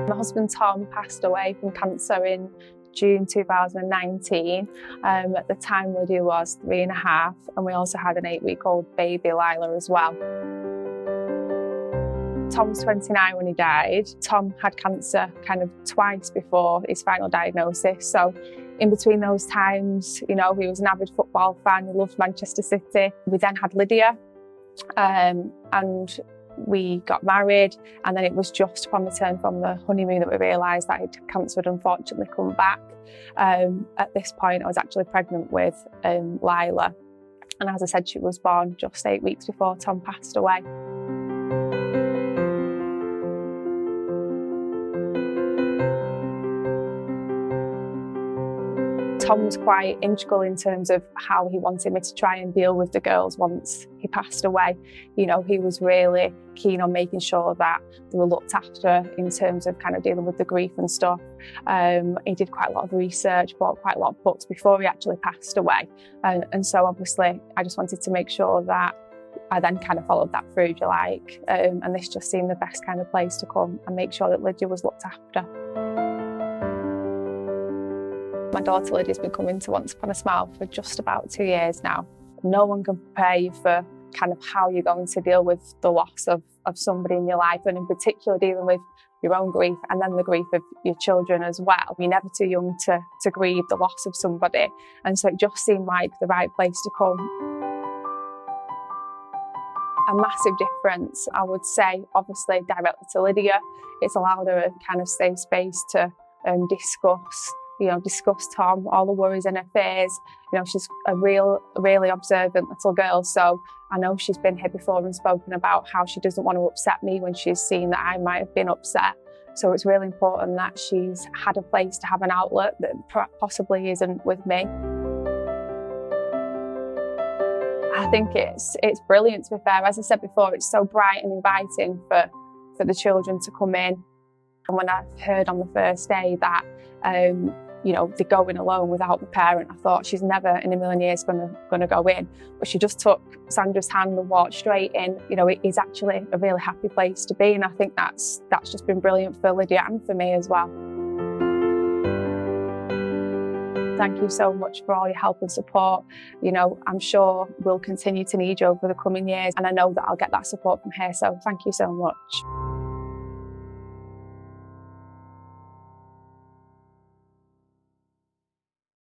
My husband Tom passed away from cancer in June 2019. At the time Lydia was 3.5, and we also had an 8-week-old baby, Lila, as well. Tom was 29 when he died. Tom had cancer kind of twice before his final diagnosis. So in between those times, you know, he was an avid football fan. He loved Manchester City. We then had Lydia, and we got married. And then it was just upon return from the honeymoon that we realised that cancer had unfortunately come back. At this point, I was actually pregnant with Lila. And as I said, she was born just 8 weeks before Tom passed away. Tom was quite integral in terms of how he wanted me to try and deal with the girls once he passed away. You know, he was really keen on making sure that they were looked after in terms of kind of dealing with the grief and stuff. He did quite a lot of research, bought quite a lot of books before he actually passed away. And so obviously I just wanted to make sure that I then kind of followed that through, if you like. And this just seemed the best kind of place to come and make sure that Lydia was looked after. My daughter Lydia's been coming to Once Upon a Smile for just about 2 years now. No one can prepare you for kind of how you're going to deal with the loss of somebody in your life, and in particular dealing with your own grief and then the grief of your children as well. You're never too young to grieve the loss of somebody, and so it just seemed like the right place to come. A massive difference, I would say, obviously directly to Lydia. It's allowed her a kind of safe space to discuss Tom, all the worries and her fears. You know, she's a really observant little girl, so I know she's been here before and spoken about how she doesn't want to upset me when she's seen that I might have been upset. So it's really important that she's had a place to have an outlet that possibly isn't with me. I think it's brilliant, to be fair. As I said before, it's so bright and inviting for the children to come in. And when I heard on the first day that they're going alone without the parent, I thought she's never in a million years going to go in. But she just took Sandra's hand and walked straight in. You know, it is actually a really happy place to be, and I think that's just been brilliant for Lydia and for me as well. Thank you so much for all your help and support. You know, I'm sure we'll continue to need you over the coming years, and I know that I'll get that support from here, so thank you so much.